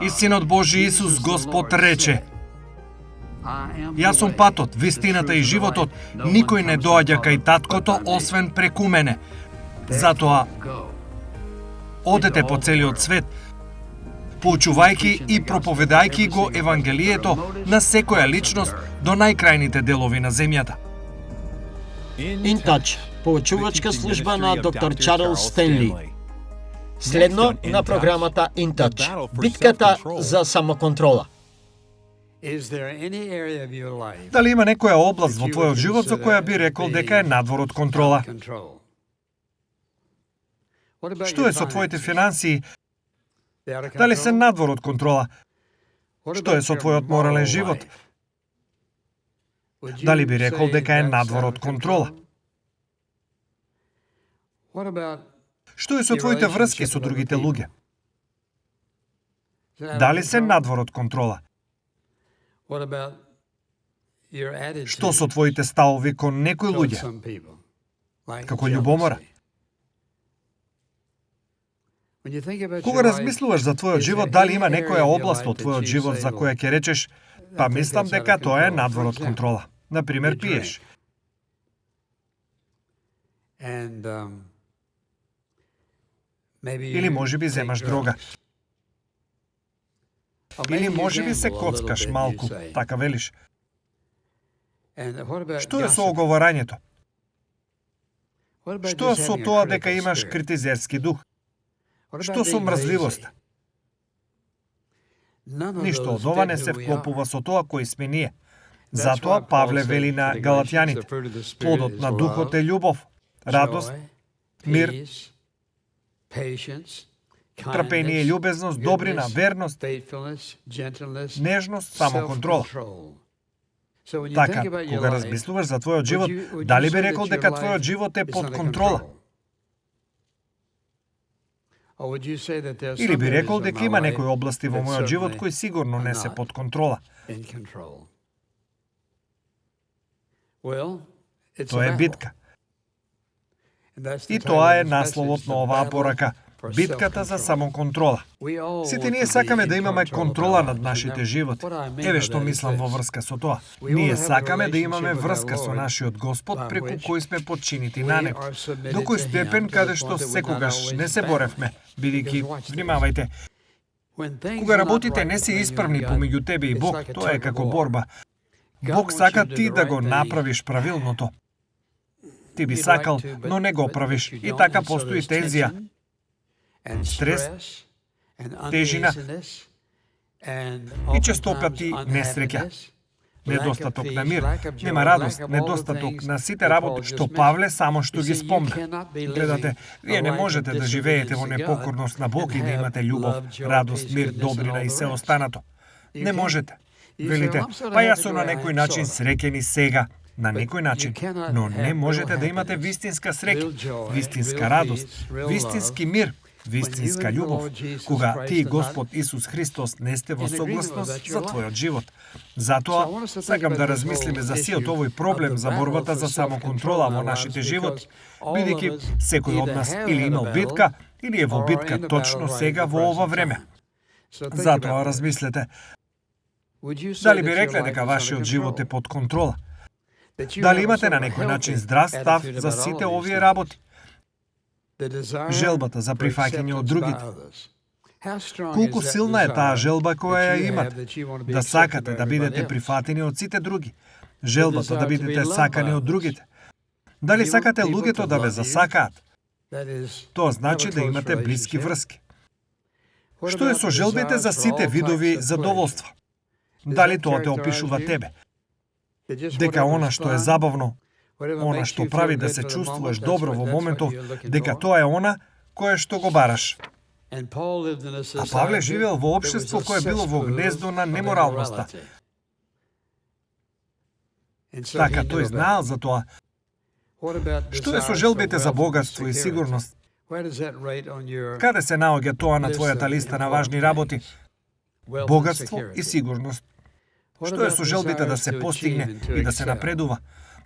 И Синот Божи Исус Господ рече: Јас сум патот, вистината и животот, никој не доаѓа кај Таткото освен преку мене. Затоа одете по целиот свет, поучувајќи и проповедајќи го Евангелието на секоја личност до најкрајните делови на земјата. InTouch, поучувачка служба на доктор Чарлс Стенли. Следно на програмата InTouch, битката за самоконтрола. Дали има некоја област во твојот живот за која би рекол дека е надвор од контрола? Што е со твоите финансии? Дали се надвор од контрола? Што е со твојот морален живот? Дали би рекол дека е надвор од контрола? Што е со твоите врски со другите луѓе? Дали се надвор од контрола? Што со твоите ставови кон некои луѓе? Како љубомора? Кога размислуваш за твојот живот, дали има некоја област од твојот живот за која ќе речеш: па мислам дека тоа е надвор од контрола. Например, пиеш. Или можеби земаш дрога. Или можеби се коцкаш малку, така велиш. Што е со оговорањето? Што е со тоа дека имаш критизерски дух? Што со мрзливоста? Ништо од ова не се вклопува со тоа кои сме ние. Затоа Павле вели на Галатјаните: плодот на духот е љубов, радост, мир, трпение, љубезност, добрина, верност, нежност, самоконтрола. Така, кога размислуваш за твојот живот, дали би рекол дека твојот живот е под контрола? Или би рекол дека има некои области во мојот живот кои сигурно не се под контрола? Тоа е битка. И тоа е насловот на оваа порака. Битката за самоконтрола. Сите ние сакаме да имаме контрола над нашите животи. Еве што мислам во врска со тоа. Ние сакаме да имаме врска со нашиот Господ преку кој сме подчинети на Него. До кој степен каде што секогаш не се боревме, бидејќи, внимавајте, кога работите не се исправни помеѓу тебе и Бог, тоа е како борба. Бог сака ти да го направиш правилното. Ти би сакал, но не го правиш. И така постои тензија, стрес, тежина и честопати несреќа. Недостаток на мир, нема радост, недостаток на сите работи што Павле само што ги спомна. Гледате, вие не можете да живеете во непокорност на Бог и да имате љубов, радост, мир, добрина и се останато. Не можете. Велите, па јас сум на некој начин среќен и сега, на некој начин, но не можете да имате вистинска среќа, вистинска радост, вистински мир, вистинска љубов, кога ти, Господ Исус Христос, не сте во согласност за твојот живот. Затоа, сакам да размислиме за сиот овој проблем за борбата за самоконтрола во нашите животи, бидејќи секој од нас или имал битка, или е во битка точно сега во ова време. Затоа размислете, дали би рекле дека вашиот живот е под контрола? Дали имате на некој начин здрав став за сите овие работи? Желбата за прифаќање од другите. Колку силна е таа желба која ја имате? Да сакате да бидете прифатени од сите други. Желбата да бидете сакани од другите. Дали сакате луѓето да ве засакаат? Тоа значи да имате блиски врски. Што е со желбите за сите видови задоволства? Дали тоа те опишува тебе? Дека она што е забавно, она што прави да се чувствуваш добро во моментов, дека тоа е она кое што го бараш. А Павле живеел во општество кое било во гнездо на неморалноста. Така тој знаел за тоа. Што е со желбите за богатство и сигурност? Каде се наоѓа тоа на твојата листа на важни работи? Богатство и сигурност. Што е со желбите да се постигне и да се напредува?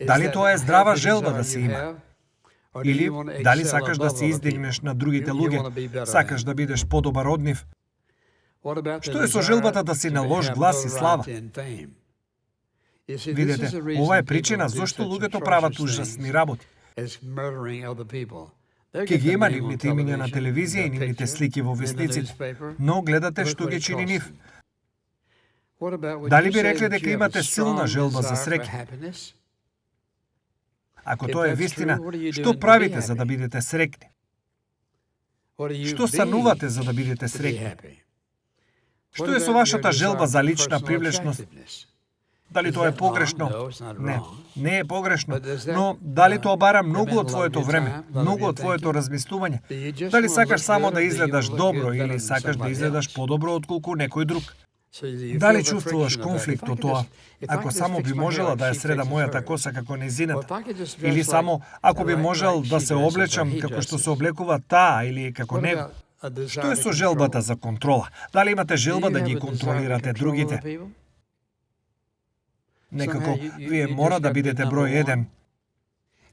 Дали тоа е здрава желба да се има? Или дали сакаш да се издигнеш на другите луѓе, сакаш да бидеш подобар од нив? Што е со желбата да си на лош глас и слава? Видете, ова е причина зошто луѓето прават ужасни работи. Ке ги има нивните имиња на телевизија и нивните слики во весниците, но гледате што ги чини нив. Дали би рекле дека имате силна желба за среќа? Ако тоа е вистина, што правите за да бидете среќни? Што санувате за да бидете среќни? Што е со вашата желба за лична привлечност? Дали тоа е погрешно? Не е погрешно. Но дали тоа бара многу од твоето време, многу од твоето размислување? Дали сакаш само да изгледаш добро или сакаш да изгледаш подобро отколку некој друг? Дали чувствуваш конфликт од тоа? Ако само би можела да ја среда мојата коса како незината, или само ако би можел да се облечам како што се облекува таа или како него? Што е со желбата за контрола? Дали имате желба да ги контролирате другите? Некако, вие мора да бидете број 1,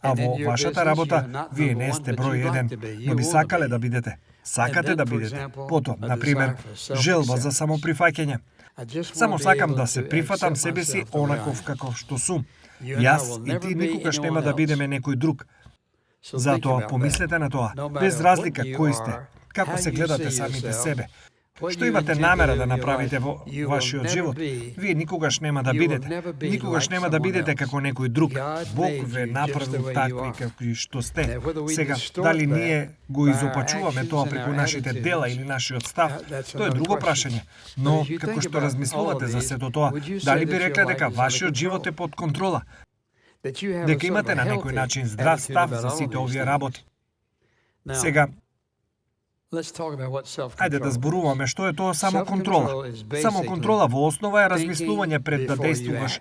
а во вашата работа вие не сте број 1, но би сакале да бидете. Сакате да бидете. Потоа, например, желба за самоприфаќање. Само сакам да се прифатам себе си онаков како што сум. Јас и ти никогаш нема да бидеме некој друг. Затоа помислете на тоа, без разлика кој сте, како се гледате самите себе. Што имате намера да направите во вашиот живот, вие никогаш нема да бидете. Никогаш нема да бидете како некој друг. Бог ве направил такви какви што сте. Сега, дали ние го изопачуваме тоа преку нашите дела или нашиот став, тоа е друго прашање. Но, како што размислувате за сето тоа, дали би рекле дека вашиот живот е под контрола? Дека имате на некој начин здрав став за сите овие работи? Сега, ајде да зборуваме што е тоа самоконтрола. Самоконтрола во основа е размислување пред да действуваш,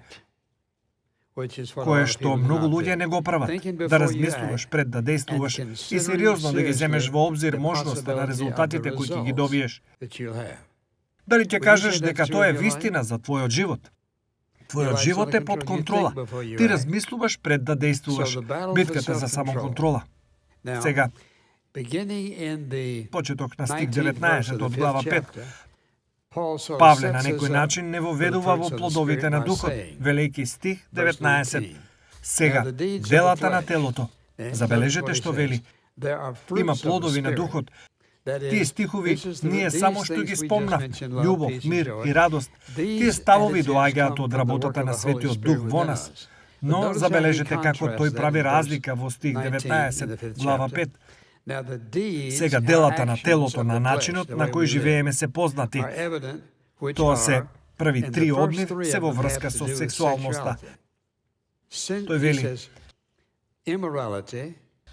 кое што многу луѓе не го прават. Да размислуваш пред да действуваш и сериозно да ги земеш во обзир можноста на резултатите кои ќе ги добиеш. Дали ќе кажеш дека тоа е вистина за твојот живот? Твојот живот е под контрола. Ти размислуваш пред да действуваш. Битката за самоконтрола. Сега, почеток на стих 19 од глава 5. Павле на некој начин не воведува во плодовите на духот, велејки стих 19. Сега, делата на телото. Забележете што вели. Има плодови на духот. Тие стихови ние само што ги спомнавме. Љубов, мир и радост. Тие ставови доаѓаат од работата на Светиот Дух во нас. Но забележете како тој прави разлика во стих 19, глава 5. Сега делата на телото на начинот на кој живееме се познати. Тоа се први 3 од нив се во врска со сексуалноста. Тој вели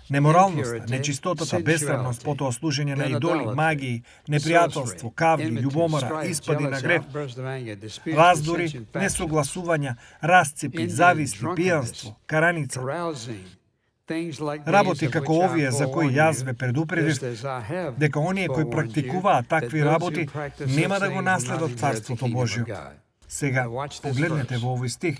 неморалноста, нечистотата, бесрамност, потоа служење на идоли, магии, непријателство, кавги, љубомора, испади на грев, раздори, несогласувања, расципи, зависти, пијанство, караница. Работи како овие за кои јас ве предупредив, дека оние кои практикуваат такви работи нема да го наследат Царството Божјо. Сега, погледнете во овој стих.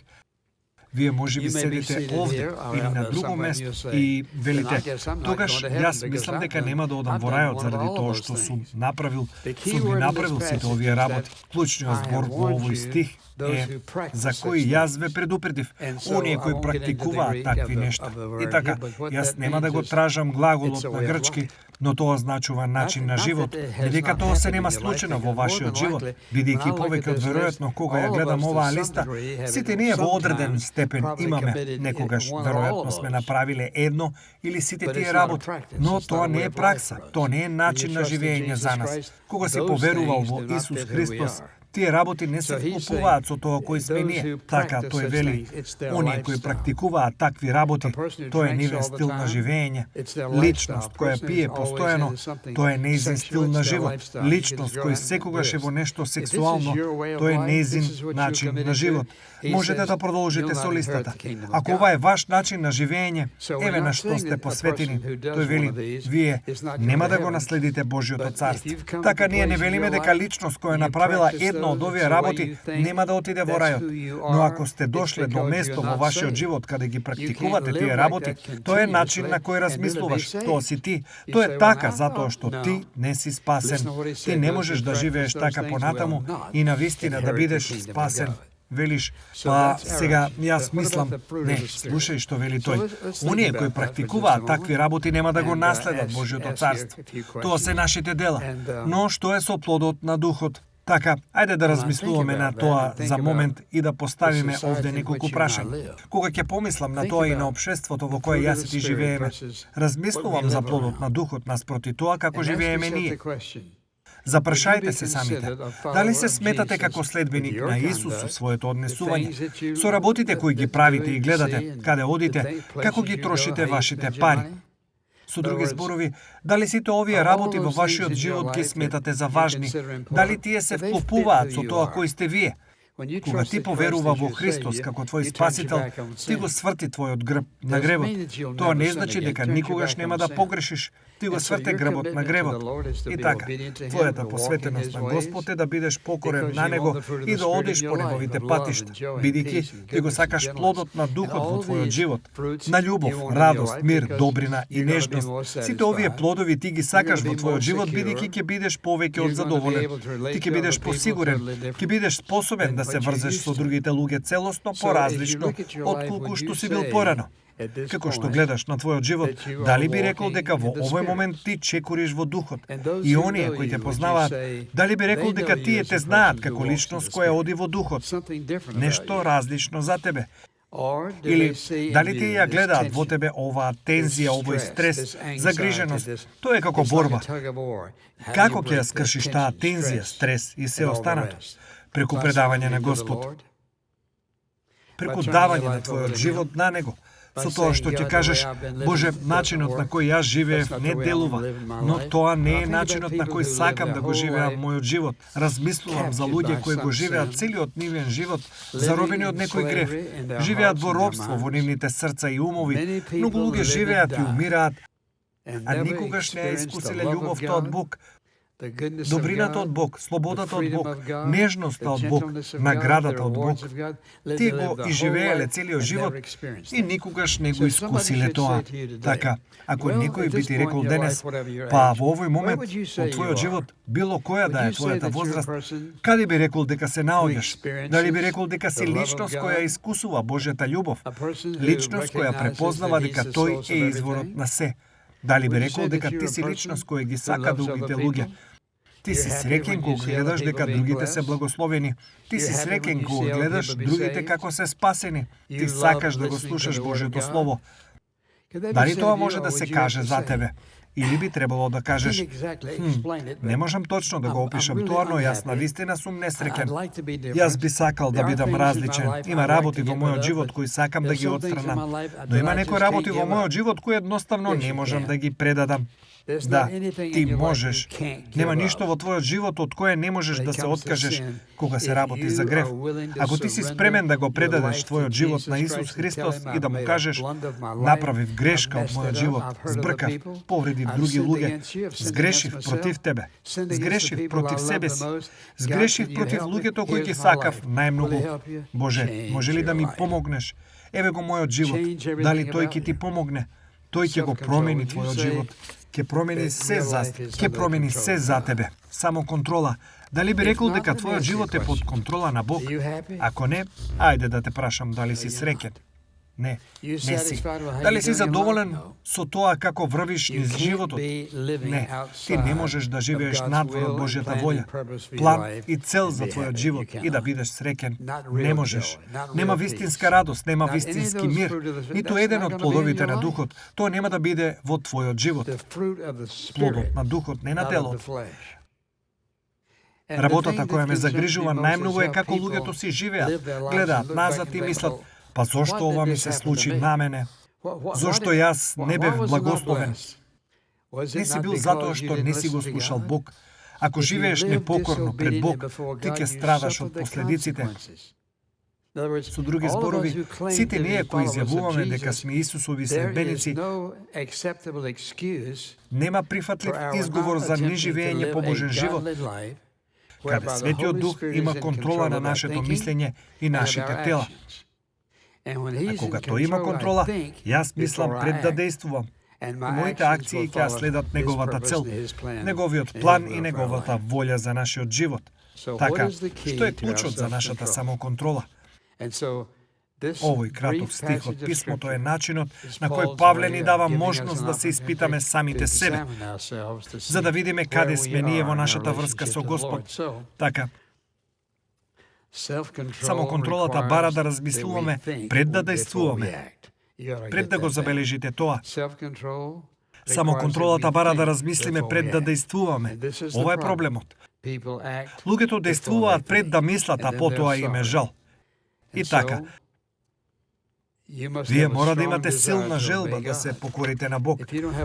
Вие може би седите овде или на друго место и велите, тогаш јас мислам дека нема да одам во рајот заради тоа што сум ги направил сите овие работи. Клучниот збор во овој стих е за кои јас ве предупредив, оние кои практикуваат такви нешта. И така, јас нема да го тражам глаголот на грчки, но тоа значува начин на живот. И дека тоа се нема случајно во вашиот живот, бидејќи повеќе од веројатно кога ја гледам оваа листа, сите ние во одреден степен имаме. Некогаш веројатно сме направиле едно или сите тие работи, но тоа не е пракса, тоа не е начин на живење за нас. Кога си поверувал во Исус Христос, тие работи не се вкупуваат со тоа кој сме ние. Така тој вели, оние кои практикуваат такви работи, тоа е нивен стил на живење. Личност која пие постојано, тоа е нејзин стил на живот. Личност кој секогаш е во нешто сексуално, тоа е нејзин начин на живот. Можете да продолжите со листата. Ако ова е ваш начин на живење, еве на што сте посветени. Тој вели, вие нема да го наследите Божјото царство. Така ние не велиме дека личност која направила едно едно од овие работи, нема да отиде во рајот. Но ако сте дошле до место во вашиот живот каде ги практикувате тие работи, тоа е начин на кој размислуваш. Тоа си ти. Тоа е така затоа што ти не си спасен. Ти не можеш да живееш така понатаму и навистина да бидеш спасен. Велиш, па сега јас мислам, не, слушај што вели тој. Оние кои практикуваат такви работи нема да го наследат Божјото царство. Тоа се нашите дела. Но што е со плодот на духот? Така, ајде да размислуваме на тоа за момент и да поставиме овде неколку прашања. Кога ќе помислам на тоа и на општеството во кое јас и ти живееме, размислувам за плодот на духот наспроти тоа како живееме ние. Запрашајте се самите. Дали се сметате како следбеник на Исус со своето однесување, со работите кои ги правите и гледате, каде одите, како ги трошите вашите пари? Со други зборови, дали сите овие работи во вашиот живот ги сметате за важни? Дали тие се вклопуваат со тоа кој сте вие? Кога ти поверува во Христос како твој спасител, ти го сврти твојот грб на гребот. Тоа не значи дека никогаш нема да погрешиш. Ти го сврте грбот на гребот. И така, твојата посветеност на Господ е да бидеш покорен на Него и да одиш по Неговите патишта, бидејќи ти го сакаш плодот на духот во твојот живот, на љубов, радост, мир, добрина и нежност. Сите овие плодови ти ги сакаш во твојот живот, бидејќи ќе бидеш повеќе од задоволен. Ти ќе бидеш посигурен, ќе бидеш способен да се врзеш со другите луѓе целосно поразлично од колку што си бил порано. Како што гледаш на твојот живот, дали би рекол дека во овој момент ти чекориш во духот? И оние кои те познаваат, дали би рекол дека тие те знаат како личност која оди во духот? Нешто различно за тебе. Или дали ти ја гледаат во тебе оваа тензија, овој стрес, загриженост? Тоа е како борба. Како ќе ја скршиш таа тензија, стрес и се останато? Преку предавање на Господ. Преку давање на твојот живот на Него. Со тоа што ќе кажеш, Боже, начинот на кој јас живеев не делува, но тоа не е начинот на кој сакам да го живеам мојот живот. Размислувам за луѓе кои го живеат целиот нивен живот, заробени од некој грев. Живеат во робство во нивните срца и умови. Многу луѓе живеат и умираат, а никогаш не ја искусиле љубовта од Бог. Добрината од Бог, слободата од Бог, нежноста од Бог, наградата од Бог. Тие го изживееле целиот живот и никогаш не го искусиле тоа. Така, ако некој би ти рекол денес, па во овој момент од твојот живот, било која да е твојата возраст, каде би рекол дека се наоѓаш? Дали би рекол дека си личност која искусува Божјата љубов? Личност која препознава дека тој е изворот на се? Дали би рекол дека ти си личност која ги сака другите луѓе? Ти си среќен кога гледаш дека другите се благословени. Ти си среќен кога гледаш другите како се спасени. Ти сакаш да го слушаш Божјото Слово. Дали тоа може да се каже за тебе? Или би требало да кажеш, не можам точно да го опишам тоа, но јас навистина сум несреќен. Јас би сакал да бидам различен. Има работи во мојот живот кои сакам да ги отстранам, но има некои работи во мојот живот кои едноставно не можам да ги предадам. Да, ти можеш. Нема ништо во твојот живот од кое не можеш да се откажеш кога се работи за грев. Ако ти си спремен да го предадеш твојот живот на Исус Христос и да му кажеш, направив грешка од мојот живот, збркав, повредив други луѓе, сгрешив против тебе, сгрешив против себе си, сгрешив против луѓето кои ги сакав најмногу. Боже, може ли да ми помогнеш? Еве го мојот живот. Дали тој ќе ти помогне? Тој ќе го промени твојот живот. Ќе промени се за тебе. Само контрола. Дали би рекол дека твојот живот е под контрола на Бог? Ако не, ајде да те прашам дали си среќен. Не, не си. Дали си задоволен со тоа како врвиш низ животот? Не, ти не можеш да живееш надвор од Божјата волја, план и цел за твојот живот и да бидеш среќен. Не можеш. Нема вистинска радост, нема вистински мир, ниту еден од плодовите на духот. Тоа нема да биде во твојот живот. Плодот на духот, не на телот. Работата која ме загрижува најмногу е како луѓето си живеат, гледаат назад и мислат, па зошто ова ми се случи на мене? Зошто јас не бев благословен? Не си бил затоа што не си го слушал Бог. Ако живееш непокорно пред Бог, ти ќе страдаш од последиците. Со други зборови, сите ние кои изјавуваме дека сме Исусови следбеници, нема прифатлив изговор за неживење по Божен живот. каде Светиот Дух има контрола на нашето мислење и нашите тела. А кога тој има контрола, јас мислам пред да действувам. Моите акции ќе следат неговата цел, неговиот план и неговата волја за нашиот живот. Така, што е клучот за нашата самоконтрола? Овој краток стих од писмото е начинот на кој Павле ни дава можност да се испитаме самите себе, за да видиме каде сме ние во нашата врска со Господ. Така, самоконтролата бара да размислуваме пред да действуваме. Пред да го забележите тоа. Самоконтролата бара да размислиме пред да действуваме. Ова е проблемот. Луѓето действуваат пред да мислат, а потоа им е жал. И така, вие мора да имате силна желба да се покорите на Бог.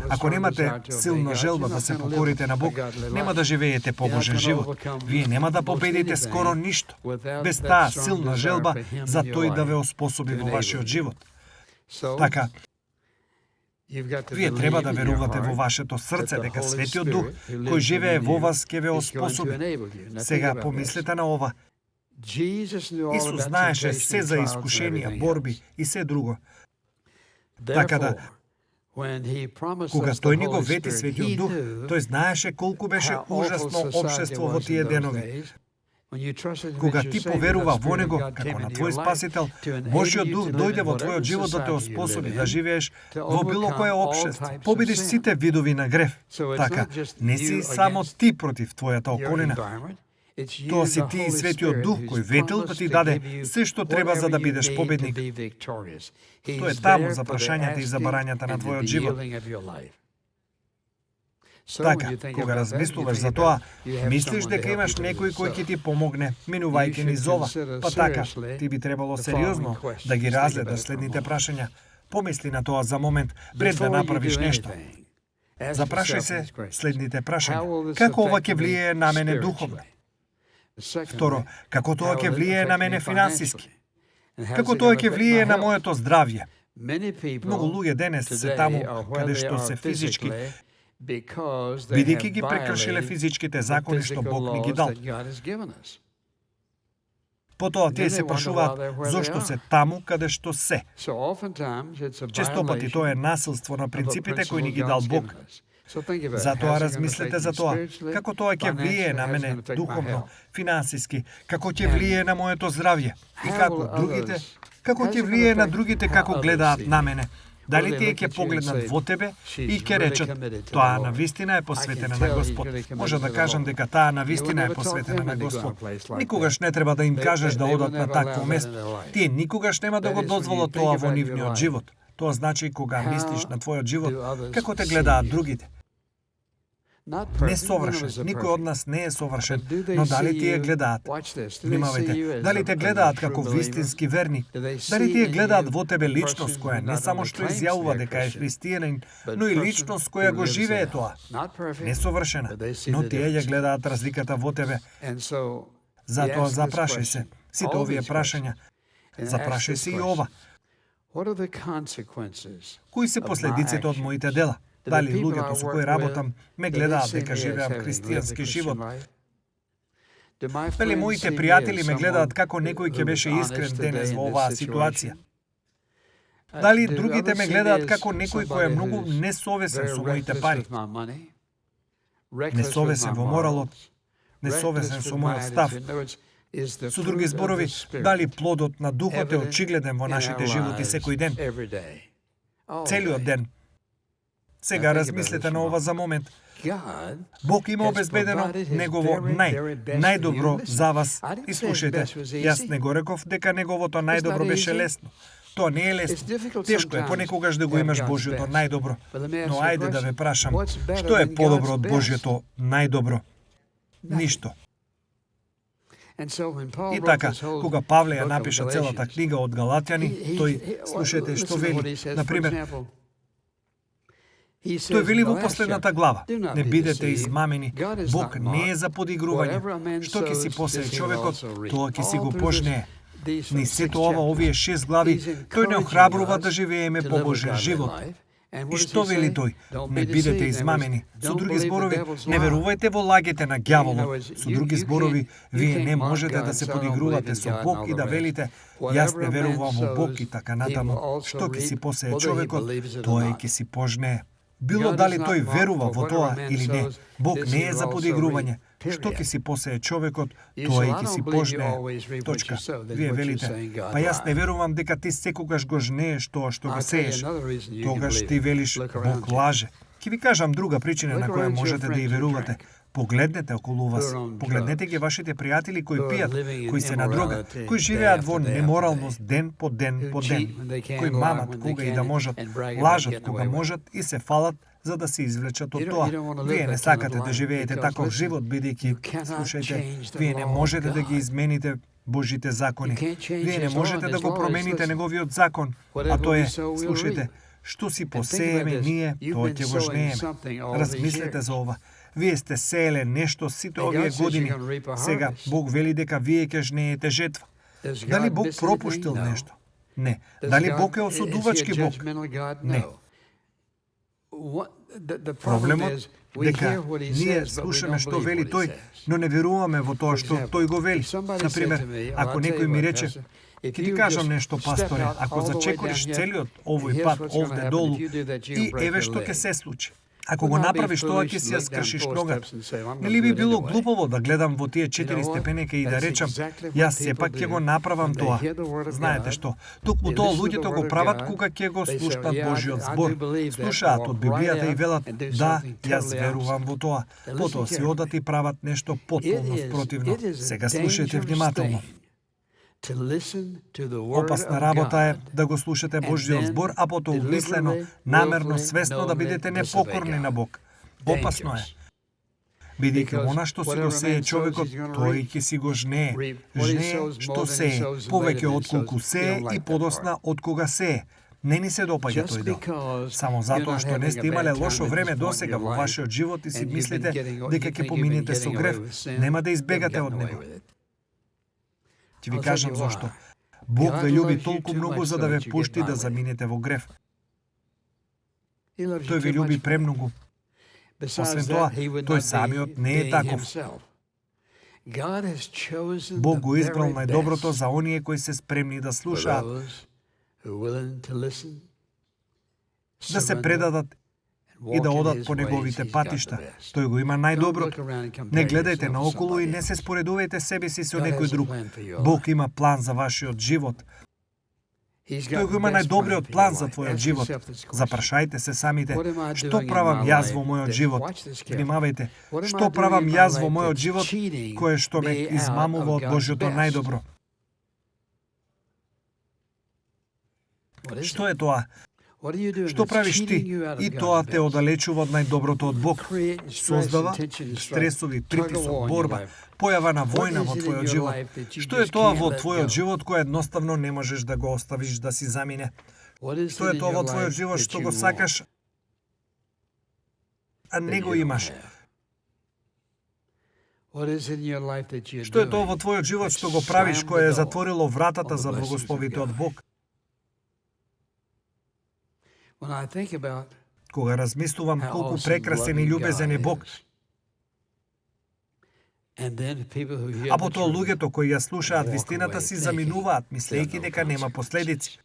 Ако немате силна желба да се покорите на Бог, нема да живеете побожен живот. Вие нема да победите скоро ништо, без таа силна желба за тој да ве оспособи во вашиот живот. Така, вие треба да верувате во вашето срце дека Светиот Дух, кој живее во вас, ќе ве оспособи. Сега помислете на ова. Исус знаеше се за искушенија, борби и се друго. Така да, кога тој ни го вети Светиот Дух, тој знаеше колку беше ужасно општество во тие денови. Кога ти поверува во Него како на твој Спасител, Божиот Дух дојде во твојот живот да те оспособи да живееш во било кое општество, победиш сите видови на грев. Така, не си само ти против твојата околина. Тоа си ти и Светиот Дух кој ветил да ти даде се што треба за да бидеш победник. Тоа е таму за прашањата и забарањата на твојот живот. Така, кога размислуваш за тоа, мислиш дека имаш некој кој ќе ти помогне, минувајќи низ ова, па така, ти би требало сериозно да ги разгледаш следните прашања. Помисли на тоа за момент, пред да направиш нешто. Запрашај се следните прашања. Како ова ќе влијае на мене духовно? Второ, како тоа ќе влијае на мене финансиски? Како тоа ќе влијае на моето здравје? Многу луѓе денес се таму каде што се физички, бидејќи ги прекршиле физичките закони што Бог ни ги дал. Потоа тие се прашуваат зошто се таму каде што се. Често пати тоа е насилство на принципите кои ни ги дал Бог. Затоа размислете за тоа, како тоа ќе влијае на мене духовно, финансиски, како ќе влијае на моето здравје и како ќе влијае на другите како гледаат на мене. Дали тие ќе погледнат во тебе и ќе речат, тоа навистина е посветена на Господ. Може да кажам дека таа навистина е посветена на Господ. Никогаш не треба да им кажеш да одат на такво место. Тие никогаш нема да го дозволат тоа во нивниот живот. Тоа значи кога мислиш на твојот живот, како те гледаат другите. Не совршен, никој од нас не е совршен, но дали тие гледаат? Внимавајте, дали те гледаат како вистински верник? Дали тие гледаат во тебе личност која не само што изјавува дека е христијанин, но и личност која го живее тоа? Не совршена, но тие ја гледаат разликата во тебе. Затоа запрашај се сите овие прашања. Запрашај се и ова. Кои се последиците од моите дела? Дали луѓето со кои работам ме гледаат дека живеам христијански живот? Дали моите пријатели ме гледаат како некој ќе беше искрен денес во оваа ситуација? Дали другите ме гледаат како некој кој е многу несовесен со моите пари? Несовесен во моралот, несовесен со мојот став. Со други зборови, дали плодот на духот е очигледен во нашите животи секој ден? Целиот ден. Сега размислете на ова за момент. Бог има обезбедено Негово најдобро за вас. И слушайте, јас не го реков дека Неговото најдобро беше лесно. Тоа не е лесно. Тешко е понекогаш да го имаш Божјото најдобро. Но ајде да ве прашам, што е подобро од Божјото најдобро? Ништо. И така, кога Павле ја напиша целата книга од Галатјани, тој, слушайте што вели, например, тој вели во последната глава: не бидете измамени, Бог не е за подигрување. Што ќе си посее човекот, тоа ќе си го пожнее. Ни сето ова, овие 6 глави, тој не охрабрува да живееме побожен живот. И што вели тој? Не бидете измамени. Со други зборови, не верувајте во лагите на ѓаволот. Со други зборови, вие не можете да се подигрувате со Бог и да велите, јас не верувам во Бог и така натаму. Што ќе си посее човекот, тоа и ќе си пожнее. Било дали тој верува во тоа или не, Бог не е за подигрување. Што ќе си посее човекот, тоа и ќе си пожнее. Точка. Вие велите, па јас не верувам дека ти секогаш го жнееш тоа што го сееш. Тогаш ти велиш, Бог лаже. Ќе ви кажам друга причина на која можете да ја верувате. Погледнете околу вас. Погледнете ги вашите пријатели кои пијат, кои се на дрога, кои живеат во неморалност ден по ден по ден, кои мамат кога и да можат, лажат кога можат и се фалат за да се извлечат од тоа. Вие не сакате да живеете таков живот, бидејќи, слушајте, вие не можете да ги измените Божите закони. Вие не можете да го промените неговиот закон, а тоа е, слушајте, што си посееме ние, тоа ќе го жнееме. Размислете за ова. Вие сте сееле нешто сите овие години. Сега Бог вели дека вие ќе жнеете жетва. Дали Бог пропуштил нешто? Не. Дали Бог е осудувачки Бог? Не. Проблемот дека ние слушаме што вели тој, но не веруваме во тоа што тој го вели. Например, ако некој ми рече, ќе ти кажам нешто, пасторе, ако зачекориш целиот овој пат овде долу и еве што ќе се случи. Ако го направиш тоа, ќе си ја скршиш ногата. Нели би било глупово да гледам во тие 4 степенеки и да речам, јас сепак ќе го направам тоа. Знаете што? Токму тоа луѓето го прават кога ќе го слушнат Божиот збор. Слушаат од Библијата и велат, да, јас верувам во тоа. Потоа си одат и прават нешто потполно спротивно. Сега слушајте внимателно. Опасна работа е да го слушате Божиот збор, а потоа умислено, намерно, свесно да бидете непокорни на Бог. Опасно е. Бидејќи она што си го сее човекот, тој ќе си го жнее. Жнее што сее, повеќе отколку сее и подосна од кога сее. Не ни се допаѓа тој дел. Само затоа што не сте имале лошо време досега во вашиот живот и си мислите дека ќе поминете со грев, нема да избегате од него. Ќе ви кажам зашто. Бог ве љуби толку многу за да ве пушти да заминете во грев. Тој ве љуби премногу. Освен тоа, тој самиот не е таков. Бог го избрал најдоброто за оние кои се спремни да слушаат, да се предадат и да одат по неговите патишта. Тој го има најдоброто. Не гледајте наоколу и не се споредувајте себе си со некој друг. Бог има план за вашиот живот. Тој го има најдобриот план за твојот живот. Запрашајте се самите, што правам јас во мојот живот? Внимавајте, што правам јас во мојот живот, кое што ме измамува од Божјото најдобро? Што е тоа? Што правиш ти? И тоа те оддалечува од најдоброто од Бог. Создава стресови, притисок, борба, појава на војна во твојот живот. Што е тоа во твојот живот кој едноставно не можеш да го оставиш да си замине? Што е тоа во твојот живот што го сакаш, а не го имаш? Што е тоа во твојот живот што го правиш кое е затворило вратата за благословите од Бог? Кога размислувам колку прекрасен и љубезен е Бог, а потоа луѓето кои ја слушаат вистината си заминуваат, мислејќи дека нема последици.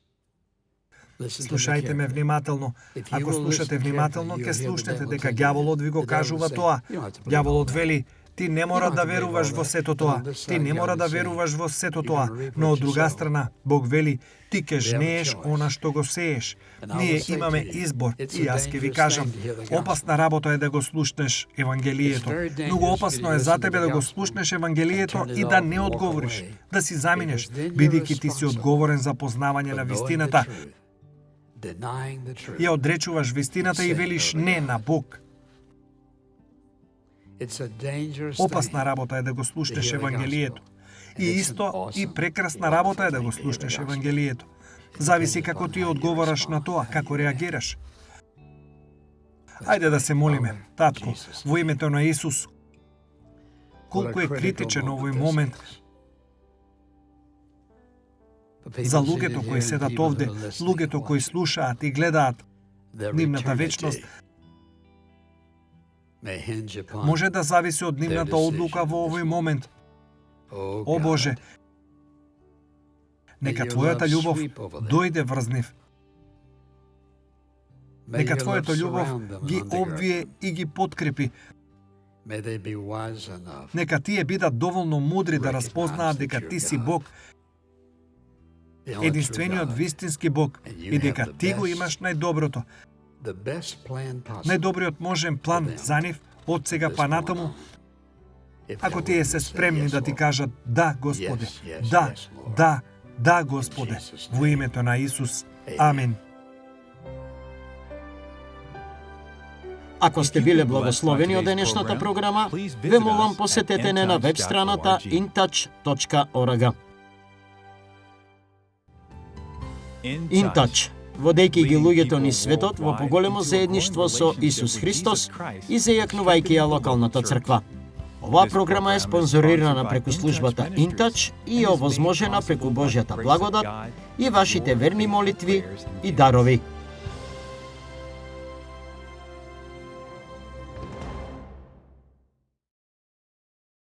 Слушајте ме внимателно. Ако слушате внимателно, ќе слушнете дека ѓаволот ви го кажува тоа. Ѓаволот вели, ти не мора да веруваш во сето тоа. Ти не мора да веруваш во сето тоа. Но од друга страна, Бог вели, ти ќе жнееш она што го сееш. Ние имаме избор и јас ќе ви кажам, опасна работа е да го слушнеш Евангелието. Многу опасно е за тебе да го слушнеш Евангелието и да не одговориш, да си заминеш, бидејќи ти си одговорен за познавање на вистината. Ја одречуваш вистината и велиш не на Бог. Опасна работа е да го слушнеш Евангелието. И исто и прекрасна работа е да го слушнеш Евангелието. Зависи како ти одговораш на тоа, како реагираш. Ајде да се молиме, татко, во името на Исус. Колку е критичен овој момент за луѓето кои седат овде, луѓето кои слушаат и гледаат, нивната вечност може да зависи од нивната одлука во овој момент. О Боже, нека Твојата љубов дојде врз нив. Нека Твојата љубов ги обвие и ги подкрепи. Нека тие бидат доволно мудри да распознаат дека Ти си Бог, единствениот вистински Бог, и дека Ти го имаш најдоброто, најдобриот можен план за нив од сега па натаму, ако тие се спремни да Ти кажат да, Господе, да, да, да, Господе, во името на Исус. Амин. Ако сте биле благословени од денешната програма, ве молам посетете не на веб страната intouch.org. InTouch, водејќи ги луѓето низ светот во поголемо заедништво со Исус Христос и зајакнувајќи ја локалната црква. Оваа програма е спонзорирана преку службата InTouch и е овозможена преку Божјата благодат и вашите верни молитви и дарови.